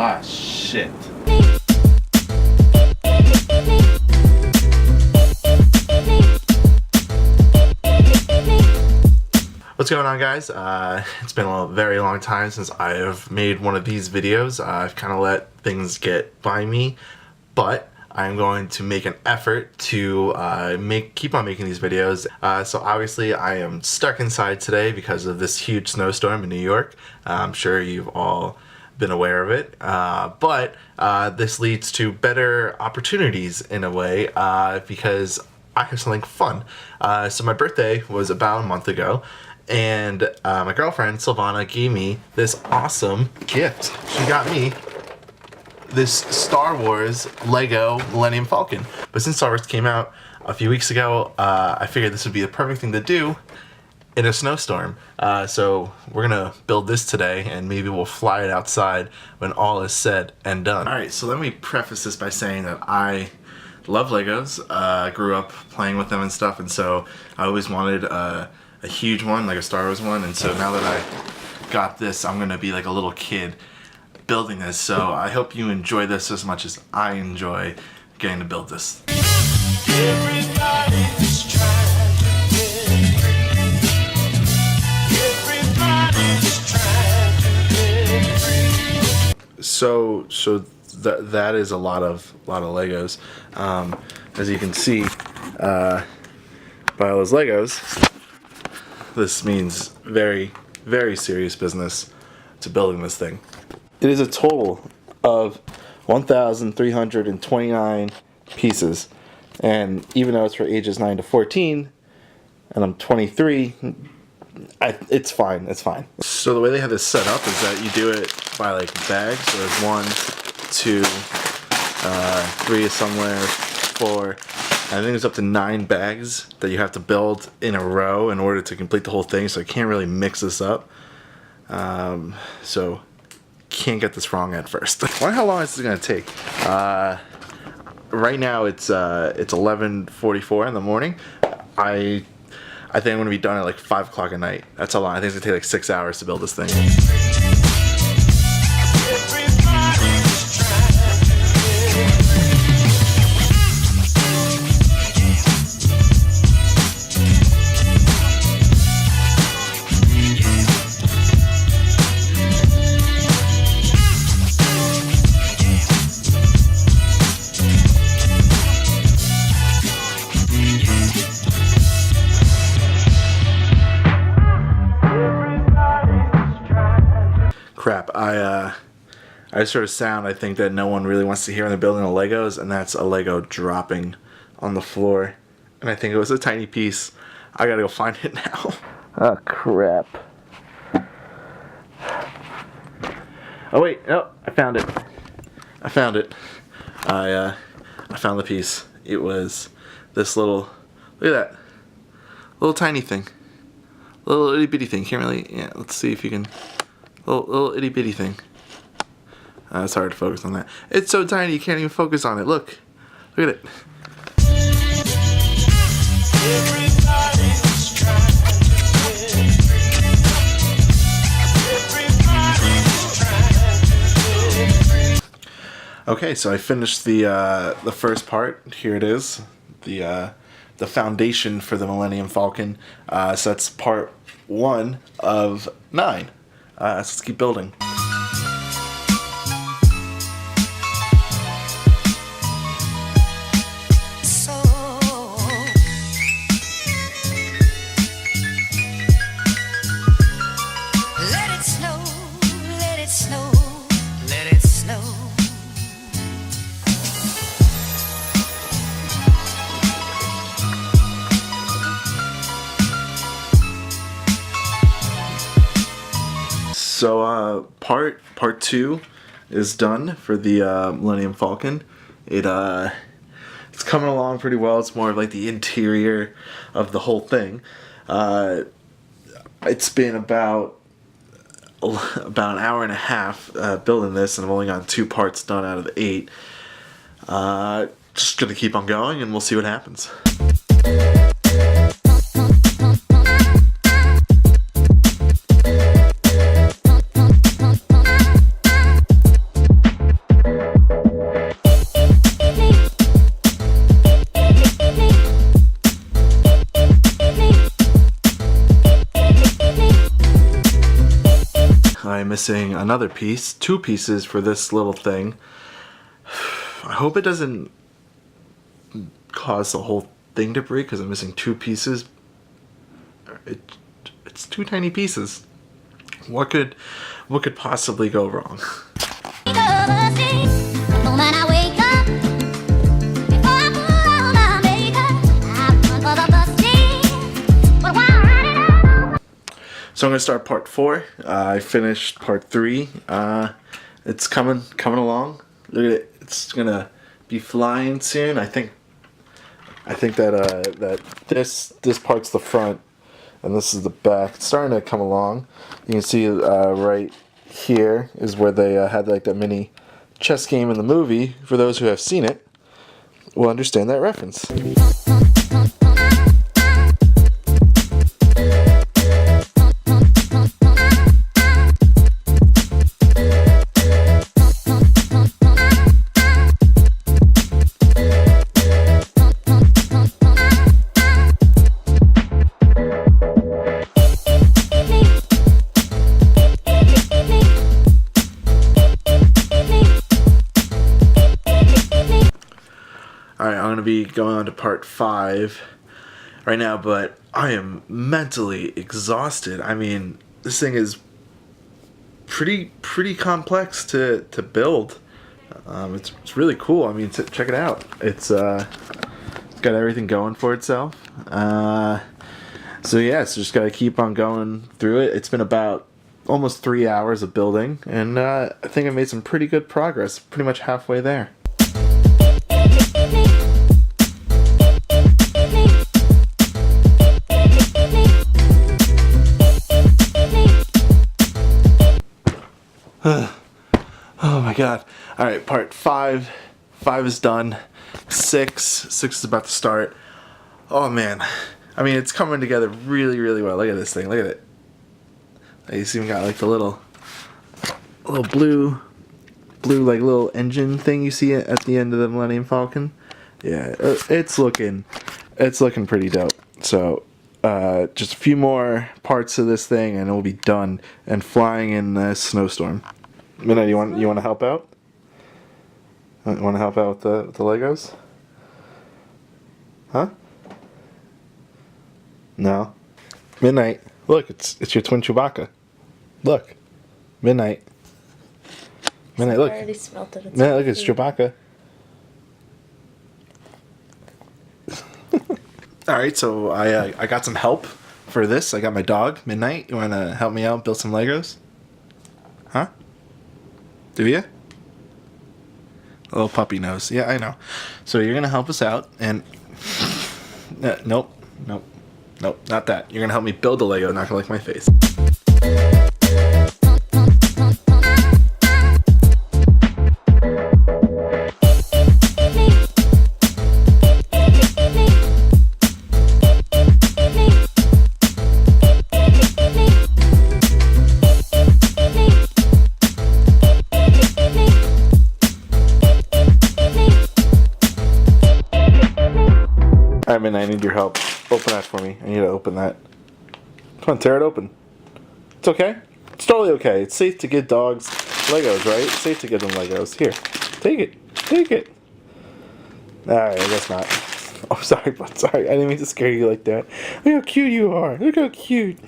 Ah, shit. What's going on, guys? It's been a very long time since I have made one of these videos. I've kind of let things get by me, but I'm going to make an effort to keep on making these videos. So obviously I am stuck inside today because of this huge snowstorm in New York. I'm sure you've all been aware of it, but this leads to better opportunities in a way, because I have something fun. So my birthday was about a month ago, and my girlfriend Silvana gave me this awesome gift. She got me this Star Wars Lego Millennium Falcon. But since Star Wars came out a few weeks ago, I figured this would be the perfect thing to do in a snowstorm. So we're gonna build this today, and maybe we'll fly it outside when all is said and done. Alright, so let me preface this by saying that I love Legos. I grew up playing with them and stuff, and so I always wanted a huge one, like a Star Wars one, and so now that I got this, I'm gonna be like a little kid building this. So I hope you enjoy this as much as I enjoy getting to build this. So that is a lot of Legos. As you can see by all those Legos, this means very, very serious business to building this thing. It is a total of 1,329 pieces, and even though it's for ages 9 to 14, and I'm 23, it's fine. It's fine. So the way they have this set up is that you do it by like bags. So there's 1, 2, 3 is somewhere, 4. I think there's up to 9 bags that you have to build in a row in order to complete the whole thing. So I can't really mix this up. So can't get this wrong at first. I wonder how long this is gonna take. Right now it's 11:44 in the morning. I think I'm gonna be done at like 5 o'clock at night. That's how long. I think it's gonna take like 6 hours to build this thing. Crap, I just heard a sound I think that no one really wants to hear when they're building the Legos, and that's a Lego dropping on the floor. And I think it was a tiny piece. I gotta go find it now. Oh crap. Oh wait, no, I found it. I found it. I found the piece. It was this little, look at that. Little tiny thing. Little itty bitty thing. Can't really, yeah, let's see if you can. Little itty bitty thing. It's hard to focus on that. It's so tiny you can't even focus on it. Look. Look at it. Okay, so I finished the first part. Here it is. The foundation for the Millennium Falcon. So that's part 1 of 9. So let's keep building. So part 2 is done for the Millennium Falcon. It's coming along pretty well. It's more of like the interior of the whole thing. It's been about an hour and a half building this, and I've only gotten 2 parts done out of the 8. Just gonna keep on going, and we'll see what happens. I'm missing another piece, 2 pieces for this little thing. I hope it doesn't cause the whole thing to break because I'm missing 2 pieces. It's 2 tiny pieces. What could possibly go wrong? So I'm gonna start part 4. I finished part 3. It's coming along. Look at it. It's gonna be flying soon. I think that this part's the front and this is the back. It's starting to come along. You can see right here is where they had like that mini chess game in the movie. For those who have seen it, will understand that reference. Alright, I'm going to be going on to part 5 right now, but I am mentally exhausted. I mean, this thing is pretty complex to build. It's really cool. I mean, check it out. It's got everything going for itself. So yeah, so just got to keep on going through it. It's been about almost 3 hours of building, and I think I made some pretty good progress. Pretty much halfway there. Oh my god. Alright, part 5. 5 is done. 6 is about to start. Oh man. I mean, it's coming together really well. Look at this thing. Look at it. It's even got like the little blue like little engine thing you see at the end of the Millennium Falcon. Yeah, it's looking pretty dope. So just a few more parts of this thing and it will be done and flying in the snowstorm. Midnight, you want to help out? Want to help out with the Legos? Huh? No. Midnight, look, it's your twin Chewbacca. Look, Midnight. Midnight, look. I already smelled it. Midnight, look, it's Chewbacca. All right, so I got some help for this. I got my dog, Midnight. You want to help me out, build some Legos? Huh? Do you? A little puppy nose. Yeah, I know. So you're gonna help us out, and nope, not that. You're gonna help me build a Lego, not gonna lick my face. Alright, man, I need your help. Open that for me. I need to open that. Come on, tear it open. It's okay. It's totally okay. It's safe to give dogs Legos, right? It's safe to give them Legos. Here, take it. Take it. Alright, I guess not. Oh, sorry, bud. Sorry. I didn't mean to scare you like that. Look how cute you are. Look how cute.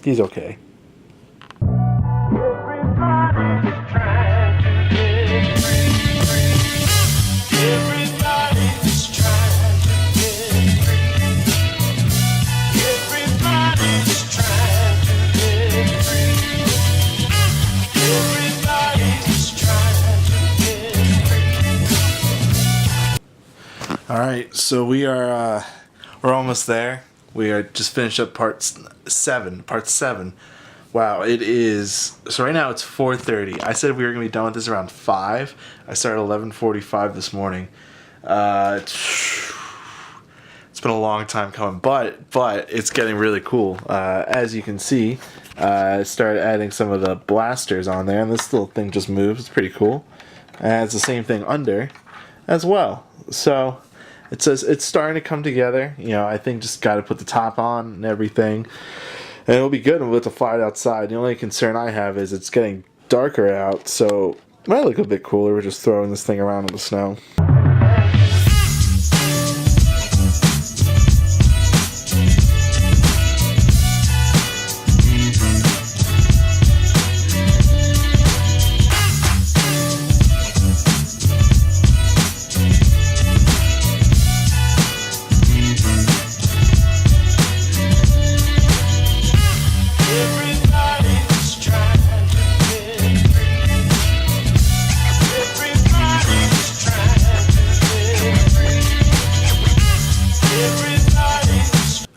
He's okay. All right, so we're almost there. We are just finished up part 7. Wow, it is. So right now it's 4:30. I said we were gonna be done with this around 5. I started 11:45 this morning. It's been a long time coming, but it's getting really cool. As you can see, I started adding some of the blasters on there, and this little thing just moves. It's pretty cool. And it's the same thing under as well. So it says it's starting to come together. You know, I think just got to put the top on and everything, and it'll be good. We'll have to fly it outside. The only concern I have is it's getting darker out, so it might look a bit cooler. We're just throwing this thing around in the snow.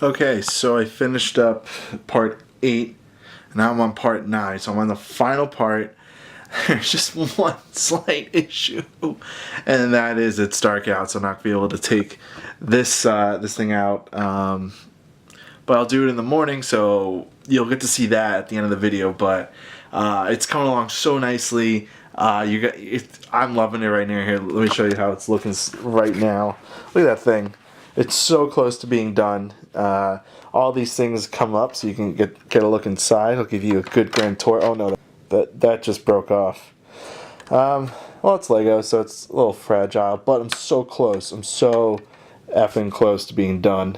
Okay, so I finished up part 8, and now I'm on part 9, so I'm on the final part. There's just one slight issue, and that is it's dark out, so I'm not going to be able to take this thing out, but I'll do it in the morning, so you'll get to see that at the end of the video. But it's coming along so nicely. I'm loving it right near here. Let me show you how it's looking right now. Look at that thing. It's so close to being done. All these things come up so you can get a look inside. I'll give you a good grand tour. Oh no, that just broke off. Well, it's Lego, so it's a little fragile, but I'm so close. I'm so effing close to being done.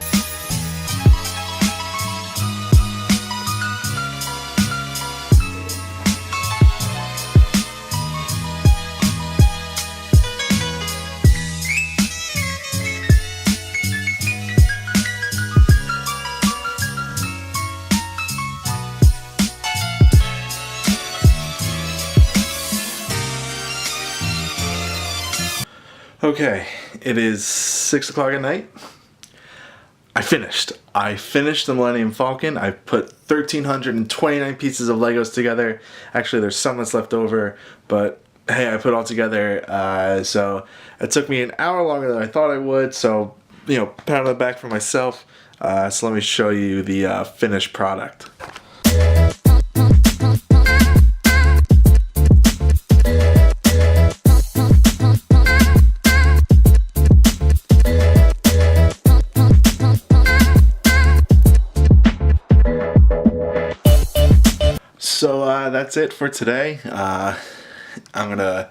Okay, it is 6 o'clock at night. I finished the Millennium Falcon. I put 1,329 pieces of Legos together. Actually, there's some that's left over, but hey, I put it all together. So it took me an hour longer than I thought I would. So, you know, pat on the back for myself. So let me show you the finished product. So that's it for today. I'm gonna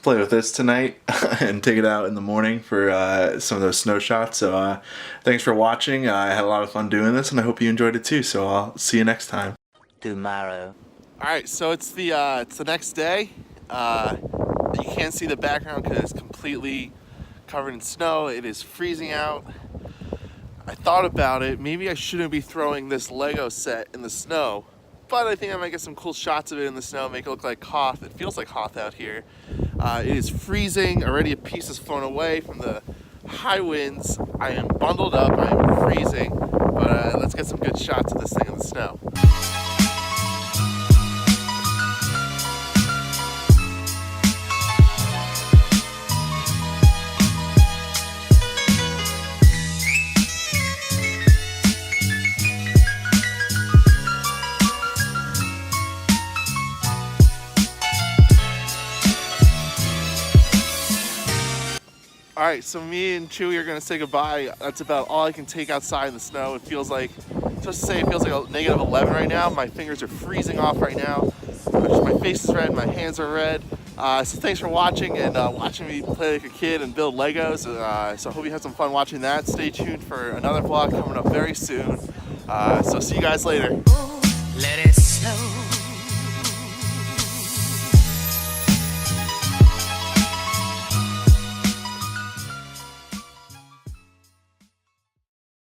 play with this tonight and take it out in the morning for some of those snow shots. So thanks for watching. I had a lot of fun doing this, and I hope you enjoyed it too. So I'll see you next time. Tomorrow. All right, so it's the next day. You can't see the background because it's completely covered in snow. It is freezing out. I thought about it. Maybe I shouldn't be throwing this Lego set in the snow, but I think I might get some cool shots of it in the snow, make it look like Hoth. It feels like Hoth out here. It is freezing. Already a piece is flown away from the high winds. I am bundled up. I am freezing. But let's get some good shots of this thing in the snow. Alright, so me and Chewy are going to say goodbye. That's about all I can take outside in the snow. It feels like, just to say, it feels like a negative 11 right now. My fingers are freezing off right now. My face is red, my hands are red. So thanks for watching and watching me play like a kid and build Legos. So I hope you had some fun watching that. Stay tuned for another vlog coming up very soon. So see you guys later. Let it snow.